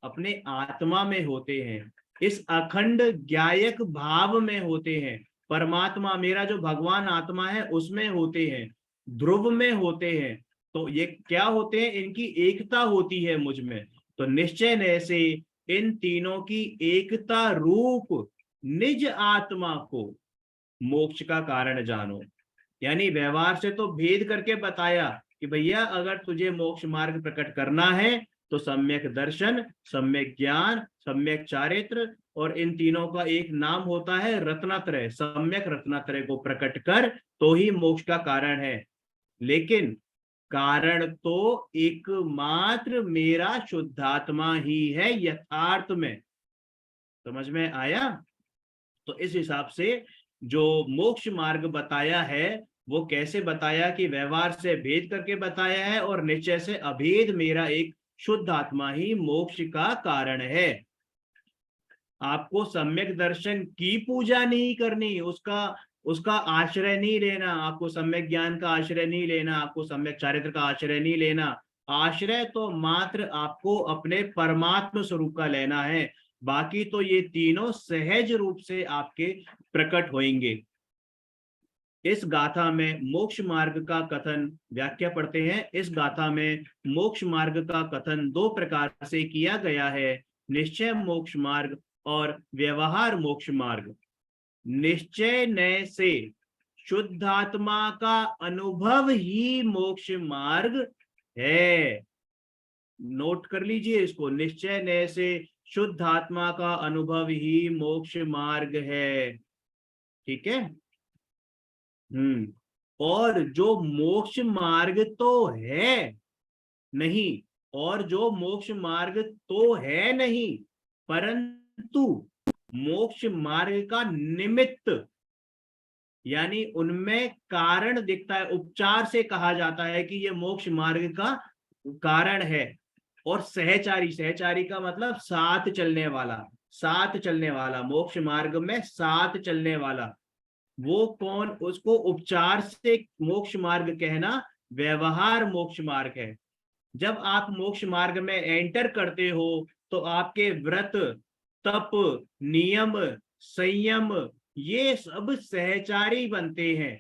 अपने आत्मा में होते हैं, इस अखंड ज्ञायक भाव में होते हैं। परमात्मा, मेरा जो भगवान आत्मा है, उसमें होते हैं, ध्रुव में होते हैं। तो ये क्या होते हैं? इनकी एकता होती है मुझ में। तो निश्चय ने से इन तीनों की एकता रूप निज आत्मा को मोक्ष का कारण जानो। यानी व्यवहार से तो भेद करके बताया कि भैया अगर तुझे मोक्ष मार्ग प्रकट करना है तो सम्यक दर्शन, सम्यक ज्ञान, सम्यक चारित्र, और इन तीनों का एक नाम होता है रत्नत्रय। सम्यक रत्नत्रय को प्रकट कर तो ही मोक्ष का कारण है। लेकिन कारण तो एकमात्र मेरा शुद्धात्मा ही है यथार्थ में। समझ में आया? तो इस हिसाब से जो मोक्ष मार्ग बताया है वो कैसे बताया कि व्यवहार से भेद करके बताया है, और निश्चय से अभेद मेरा एक शुद्ध आत्मा ही मोक्ष का कारण है। आपको सम्यक दर्शन की पूजा नहीं करनी, उसका आश्रय नहीं लेना, आपको सम्यक ज्ञान का आश्रय नहीं लेना, आपको सम्यक चारित्र का आश्रय नहीं लेना। आश्रय तो मात्र आपको अपने परमात्म स्वरूप का लेना है। बाकी तो ये तीनों सहज रूप से आपके प्रकट होंगे। इस गाथा में मोक्ष मार्ग का कथन, व्याख्या पढ़ते हैं। इस गाथा में मोक्ष मार्ग का कथन दो प्रकार से किया गया है, निश्चय मोक्ष मार्ग और व्यवहार मोक्ष मार्ग। निश्चय नय से शुद्धात्मा का अनुभव ही मोक्ष मार्ग है। नोट कर लीजिए इसको, निश्चय नय से शुद्ध आत्मा का अनुभव ही मोक्ष मार्ग है। ठीक है। और जो मोक्ष मार्ग तो है नहीं, और जो मोक्ष मार्ग तो है नहीं, परंतु मोक्ष मार्ग का निमित्त, यानी उनमें कारण दिखता है। उपचार से कहा जाता है कि ये मोक्ष मार्ग का कारण है। और सहचारी, सहचारी का मतलब साथ चलने वाला, साथ चलने वाला, मोक्ष मार्ग में साथ चलने वाला, वो कौन? उसको उपचार से मोक्ष मार्ग कहना व्यवहार मोक्ष मार्ग है। जब आप मोक्ष मार्ग में एंटर करते हो तो आपके व्रत, तप, नियम, संयम, ये सब सहचारी बनते हैं।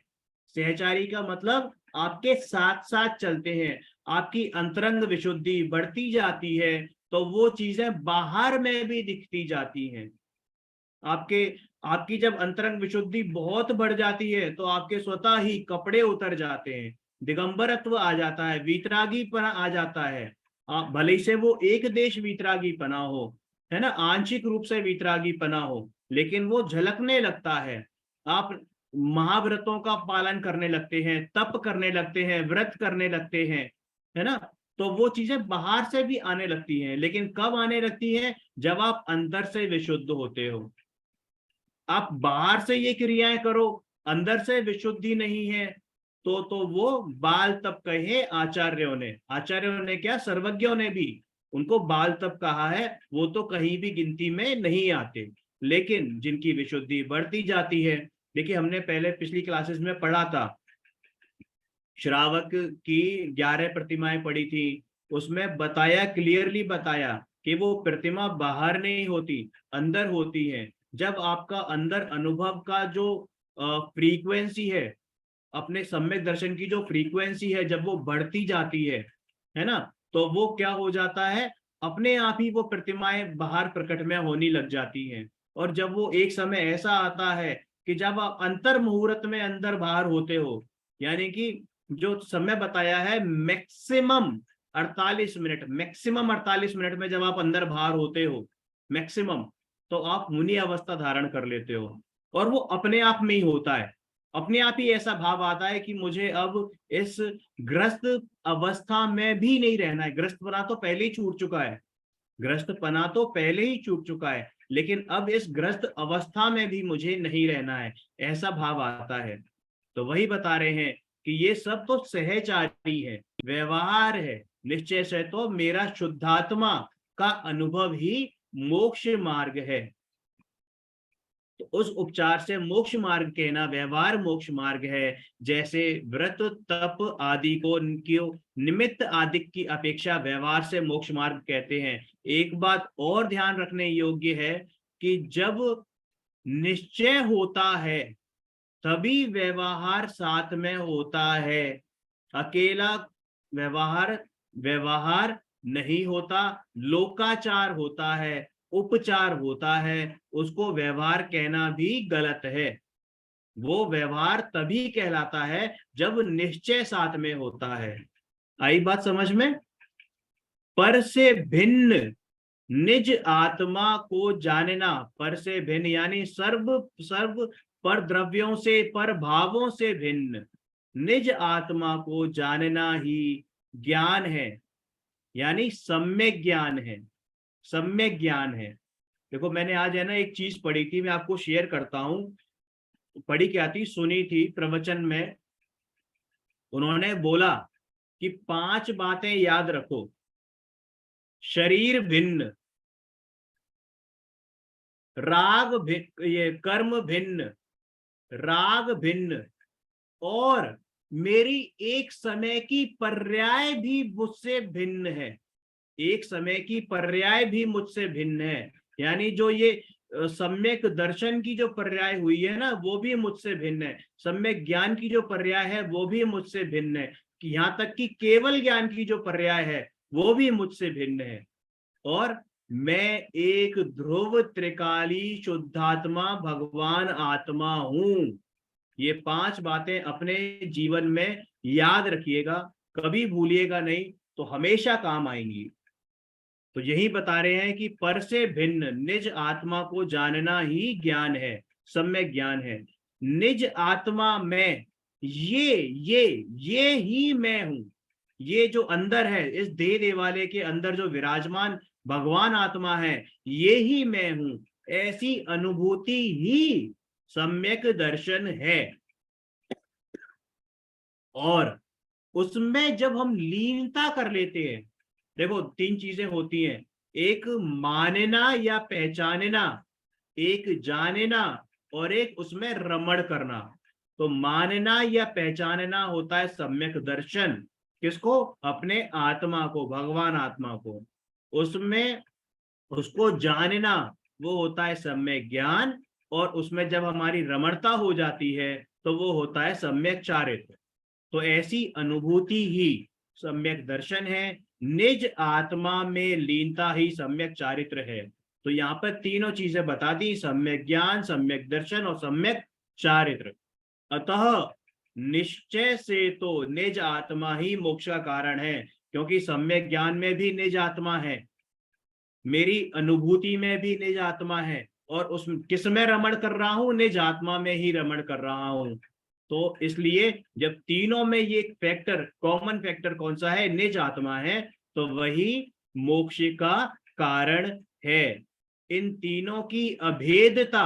सहचारी का मतलब आपके साथ साथ चलते हैं, आपकी अंतरंग विशुद्धि बढ़ती जाती है तो वो चीजें बाहर में भी दिखती जाती हैं। आपके आपकी जब अंतरंग विशुद्धि बहुत बढ़ जाती है तो आपके स्वतः ही कपड़े उतर जाते हैं, दिगंबरत्व आ जाता है, वीतरागीपना आ जाता है। आप भले से वो एक देश वीतरागीपना हो, है ना, आंशिक रूप से वीतरागीपना हो, लेकिन वो झलकने लगता है। आप महाव्रतों का पालन करने लगते हैं, तप करने लगते हैं, व्रत करने लगते हैं, है ना, तो वो चीजें बाहर से भी आने लगती हैं। लेकिन कब आने लगती है? जब आप अंदर से विशुद्ध होते हो। आप बाहर से ये क्रियाएं करो, अंदर से विशुद्धि नहीं है, तो वो बाल तप कहे आचार्यों ने क्या, सर्वज्ञों ने भी उनको बाल तप कहा है। वो तो कहीं भी गिनती में नहीं आते, लेकिन जिनकी विशुद्धि बढ़ती जाती है। देखिए, हमने पहले पिछली क्लासेस में पढ़ा था, श्रावक की 11 प्रतिमाएं पड़ी थी, उसमें बताया, क्लियरली बताया कि वो प्रतिमा बाहर नहीं होती, अंदर होती है। जब आपका अंदर अनुभव का जो फ्रीक्वेंसी है, अपने सम्यक दर्शन की जो फ्रीक्वेंसी है, जब वो बढ़ती जाती है ना, तो वो क्या हो जाता है, अपने आप ही वो प्रतिमाएं बाहर प्रकट में होने लग जाती हैं। और जब वो एक समय ऐसा आता है कि जब आप अंतर मुहूर्त में अंदर बाहर होते हो, यानी कि जो समय बताया है मैक्सिमम 48 मिनट, मैक्सिमम 48 मिनट में जब आप अंदर बाहर होते हो मैक्सिमम, तो आप मुनि अवस्था धारण कर लेते हो। और वो अपने आप में ही होता है, अपने आप ही ऐसा भाव आता है कि मुझे अब इस ग्रस्त अवस्था में भी नहीं रहना है। ग्रस्तपना तो पहले ही छूट चुका है, ग्रस्तपना तो पहले ही छूट चुका है, लेकिन अब इस ग्रस्त अवस्था में भी मुझे नहीं रहना है, ऐसा भाव आता है। तो वही बता रहे हैं कि ये सब तो सहचारी है, व्यवहार है। निश्चय से तो मेरा शुद्धात्मा का अनुभव ही मोक्ष मार्ग है। तो उस उपचार से मोक्ष मार्ग कहना व्यवहार मोक्ष मार्ग है। जैसे व्रत तप आदि को निमित्त आदि की अपेक्षा व्यवहार से मोक्ष मार्ग कहते हैं। एक बात और ध्यान रखने योग्य है कि जब निश्चय होता है तभी व्यवहार साथ में होता है, अकेला व्यवहार व्यवहार नहीं होता, लोकाचार होता है, उपचार होता है, उसको व्यवहार कहना भी गलत है। वो व्यवहार तभी कहलाता है जब निश्चय साथ में होता है। आई बात समझ में? पर से भिन्न निज आत्मा को जानना, पर से भिन्न यानी सर्व सर्व पर द्रव्यों से, पर भावों से भिन्न निज आत्मा को जानना ही ज्ञान है, यानी सम्यक ज्ञान है। सम्यक ज्ञान है। देखो, मैंने आज है ना एक चीज पढ़ी थी, मैं आपको शेयर करता हूं। पढ़ी क्या थी, सुनी थी प्रवचन में। उन्होंने बोला कि 5 बातें याद रखो। शरीर भिन्न, राग भिन्न, ये कर्म भिन्न, राग भिन्न, और मेरी एक समय की पर्याय भी मुझसे भिन्न है। एक समय की पर्याय भी मुझसे भिन्न है, यानी जो ये सम्यक दर्शन की जो पर्याय हुई है ना, वो भी मुझसे भिन्न है। सम्यक ज्ञान की जो पर्याय है वो भी मुझसे भिन्न है, कि यहाँ तक कि केवल ज्ञान की जो पर्याय है वो भी मुझसे भिन्न है। और मैं एक ध्रुव त्रिकाली शुद्धात्मा भगवान आत्मा हूं। ये 5 बातें अपने जीवन में याद रखिएगा, कभी भूलिएगा नहीं, तो हमेशा काम आएंगी। तो यही बता रहे हैं कि पर से भिन्न निज आत्मा को जानना ही ज्ञान है, सम्यक ज्ञान है। निज आत्मा में ये ही मैं हूं। ये जो अंदर है, इस देह देवालय के अंदर जो विराजमान भगवान आत्मा है, ये ही मैं हूं, ऐसी अनुभूति ही सम्यक दर्शन है। और उसमें जब हम लीनता कर लेते हैं, देखो 3 चीजें होती हैं, एक मानना या पहचानना, एक जानना, और एक उसमें रमण करना। तो मानना या पहचानना होता है सम्यक दर्शन। किसको? अपने आत्मा को, भगवान आत्मा को। उसमें उसको जानना वो होता है सम्यक ज्ञान। और उसमें जब हमारी रमणता हो जाती है तो वो होता है सम्यक चारित्र। तो ऐसी अनुभूति ही सम्यक दर्शन है, निज आत्मा में लीनता ही सम्यक चारित्र है। तो यहाँ पर तीनों चीजें बता दी, सम्यक ज्ञान, सम्यक दर्शन और सम्यक चारित्र। अतः निश्चय से तो निज आत्मा ही मोक्ष का कारण है, क्योंकि सम्यक ज्ञान में भी निज आत्मा है, मेरी अनुभूति में भी निज आत्मा है, और उस किस में रमण कर रहा हूं, निज आत्मा में ही रमण कर रहा हूं। तो इसलिए जब तीनों में ये फैक्टर, कॉमन फैक्टर कौन सा है, निज आत्मा है, तो वही मोक्ष का कारण है। इन तीनों की अभेदता,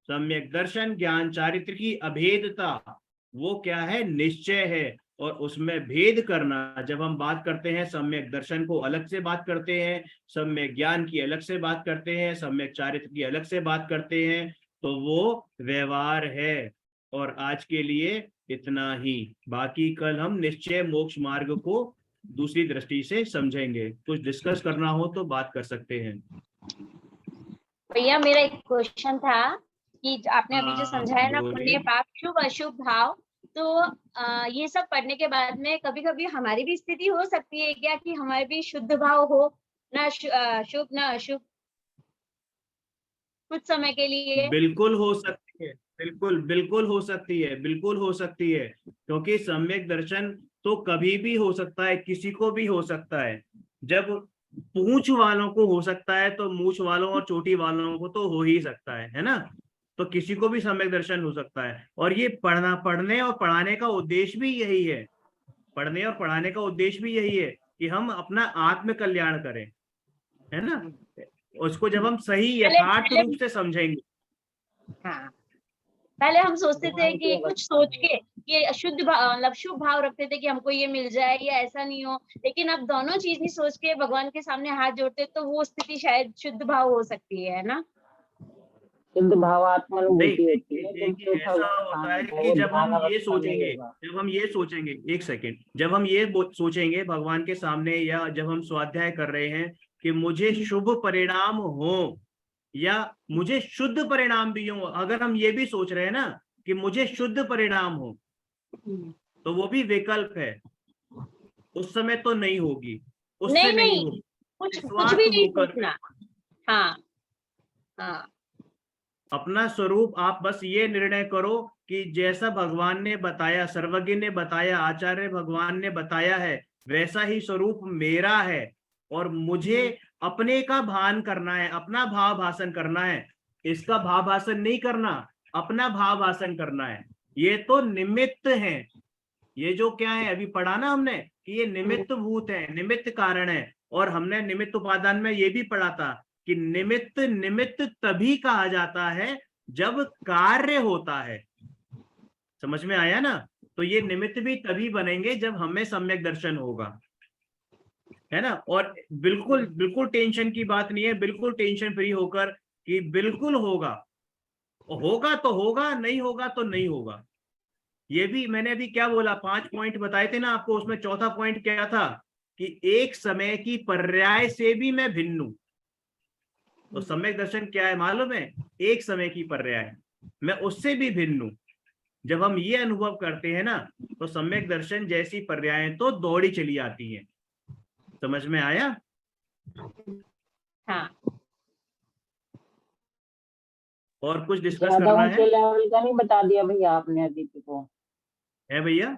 सम्यक दर्शन, ज्ञान, चारित्र की अभेदता, वो क्या है, निश्चय है। और उसमें भेद करना, जब हम बात करते हैं सम्यक दर्शन को अलग से बात करते हैं, सम्यक ज्ञान की अलग से बात करते हैं, सम्यक चारित्र की अलग से बात करते हैं, तो वो व्यवहार है। और आज के लिए इतना ही, बाकी कल हम निश्चय मोक्ष मार्ग को दूसरी दृष्टि से समझेंगे। कुछ डिस्कस करना हो तो बात कर सकते हैं। भैया मेरा एक क्वेश्चन था कि आपने अभी जो समझाया ना, बोलिए। पुण्य पाप शुभ अशुभ भाव, तो ये सब पढ़ने के बाद में कभी कभी हमारी भी स्थिति हो सकती है क्या कि हमारे भी शुद्ध भाव हो, ना शुभ ना अशुभ, कुछ समय के लिए? बिल्कुल हो सकती है, बिल्कुल बिल्कुल हो सकती है, बिल्कुल हो सकती है, क्योंकि सम्यक दर्शन तो कभी भी हो सकता है, किसी को भी हो सकता है। जब पूंछ वालों को हो सकता है, तो मूछ वालों और चोटी वालों को तो हो ही सकता है ना। तो किसी को भी सम्यक दर्शन हो सकता है। और ये पढ़ने और पढ़ाने का उद्देश्य भी यही है, पढ़ने और पढ़ाने का उद्देश्य भी यही है कि हम अपना आत्म कल्याण करें, है ना। उसको जब हम सही यथार्थ रूप से समझेंगे। हाँ, पहले हम सोचते थे कि कुछ सोच के ये अशुद्ध मतलब शुभ भाव रखते थे कि हमको ये मिल जाए या ऐसा नहीं हो, लेकिन अब दोनों चीज नहीं सोच के भगवान के सामने हाथ जोड़ते तो वो स्थिति शायद शुद्ध भाव हो सकती है ना। शुद्ध भावात्मानुभूति नहीं, होती है। देखिए ऐसा होता है कि जब हम ये सोचेंगे, एक सेकेंड, जब हम ये सोचेंगे भगवान के सामने, या जब हम स्वाध्याय कर रहे हैं कि मुझे शुभ परिणाम हो या मुझे शुद्ध परिणाम भी हो, अगर हम ये भी सोच रहे हैं ना कि मुझे शुद्ध परिणाम हो, तो वो भी विकल्प है। उस समय तो नहीं होगी, उससे नहीं होगी, कुछ भी नहीं सोचना। हाँ हाँ, अपना स्वरूप आप बस ये निर्णय करो कि जैसा भगवान ने बताया, सर्वज्ञ ने बताया, आचार्य भगवान ने बताया है, वैसा ही स्वरूप मेरा है, और मुझे अपने का भान करना है, अपना भाव भाषण करना है। इसका भाव भाषण नहीं करना, अपना भाव भाषण करना है। ये तो निमित्त है, ये जो क्या है अभी पढ़ा ना हमने कि ये निमित्त भूत है, निमित्त कारण है। और हमने निमित्त उपादान में ये भी पढ़ा था कि निमित्त निमित्त तभी कहा जाता है जब कार्य होता है। समझ में आया ना। तो ये निमित्त भी तभी बनेंगे जब हमें सम्यक दर्शन होगा, है ना। और बिल्कुल बिल्कुल टेंशन की बात नहीं है, बिल्कुल टेंशन फ्री होकर कि बिल्कुल होगा, होगा तो होगा, नहीं होगा तो नहीं होगा। ये भी मैंने अभी क्या बोला, 5 पॉइंट बताए थे ना आपको, उसमें चौथा पॉइंट क्या था कि एक समय की पर्याय से भी मैं भिन्न हूं। तो सम्यक दर्शन क्या है मालूम है, एक समय की पर्याय, मैं उससे भी भिन्न हूं। जब हम ये अनुभव करते हैं ना, तो सम्यक दर्शन जैसी पर्यायें तो दौड़ी चली आती हैं। समझ में आया? हाँ। और कुछ डिस्कस ज्यादा करना ऊंचे है? लेवल का नहीं बता दिया भैया आपने अदिति को? है भैया?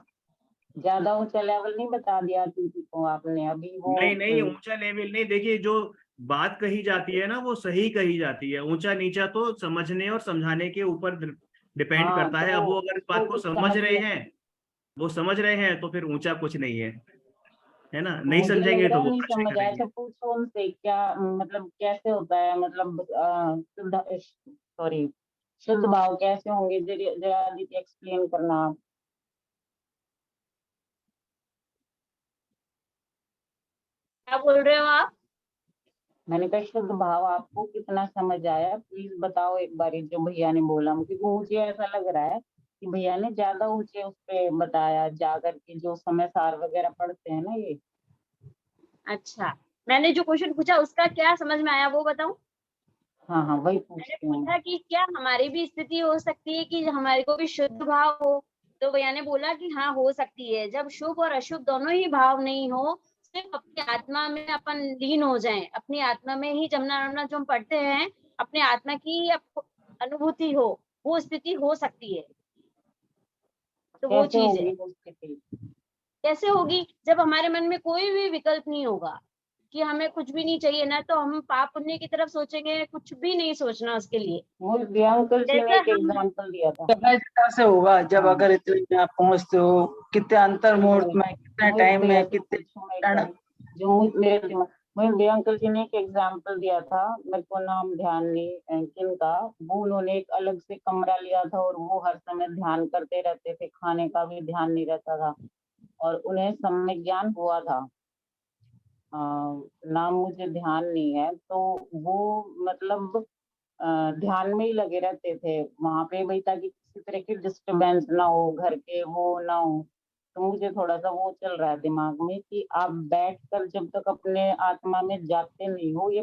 ज्यादा ऊंचा लेवल नहीं बता दिया अदिति को आपने अभी? वो नहीं नहीं, ऊंचा लेवल नहीं। देखिए जो बात कही जाती है ना, वो सही कही जाती है। ऊंचा नीचा तो समझने और समझाने के ऊपर डिपेंड हाँ, करता है। अब वो अगर इस बात को कुछ समझ रहे लिया। हैं, वो समझ रहे हैं, तो फिर ऊंचा कुछ नहीं है ना। नहीं मुझे लग समझेंगे रहा तो है वो नहीं प्रश्न समझ आया। करेंगे। अच्छा पूछो उनसे क्या मतलब कैसे होता है, मतलब सॉरी, शुद्ध भाव कैसे होंगे? जरा जरा आदित्य एक्सप्लेन करना आप। क्या बोल रहे हो आप? मैंने कहा शुद्ध भाव आपको कितना समझ आया, प्लीज बताओ एक बार। जो भैया ने बोला, मुझे ऐसा लग रहा है कि भैया ने ज्यादा ऊंचे उस पे बताया, जाकर के जो समय सार वगैरह पढ़ते हैं ना ये। अच्छा, मैंने जो क्वेश्चन पूछा उसका क्या समझ में आया वो बताऊं? हाँ हाँ, वही मैंने पूछती हूँ मैं। पूछा कि क्या हमारी भी स्थिति हो सकती है कि हमारे को भी शुद्ध भाव हो, तो भैया ने बोला कि हाँ हो सकती है। जब शुभ और अशुभ दोनों ही भाव नहीं हो, सिर्फ अपनी आत्मा में अपन लीन हो जाएं, अपनी आत्मा में ही जमना रमना जो हम पढ़ते हैं, अपने आत्मा की ही आपको अनुभूति हो, वो स्थिति हो सकती है। तो वो कैसे चीज है। होगी वो स्थिति? कैसे होगी? जब हमारे मन में कोई भी विकल्प नहीं होगा कि हमें कुछ भी नहीं चाहिए ना, तो हम पाप पुण्य की तरफ सोचेंगे, कुछ भी नहीं सोचना उसके लिए। वो अंकल जी ने जैसा एक हम एग्जाम्पल दिया था। सहजता से होगा जब हाँ। अगर इतने में आप पहुंचते हो, कितने अंतर मुहूर्त में, कितने मोहित टाइम भैया में, से कितने पूछूं मैं एक क्षण। बारी, जो मेरे दिमाग मोहित भैया अंकल जी ने एक एग्जाम्पल दिया था, मेरे को नाम ध्यान नहीं किन का। वो उन्होंने एक अलग से कमरा लिया था और वो हर समय ध्यान करते रहते थे, खाने का भी ध्यान नहीं रहता था और उन्हें समय ज्ञान हुआ था। अ, नाम मुझे ध्यान नहीं है। तो वो मतलब ध्यान में ही लगे रहते थे वहां पे भाई, ताकि किसी तरह की डिस्टरबेंस ना हो, घर के वो ना हो। तो मुझे थोड़ा सा वो चल रहा है दिमाग में कि आप बैठ कर जब तक अपने आत्मा में जाते नहीं हो, ये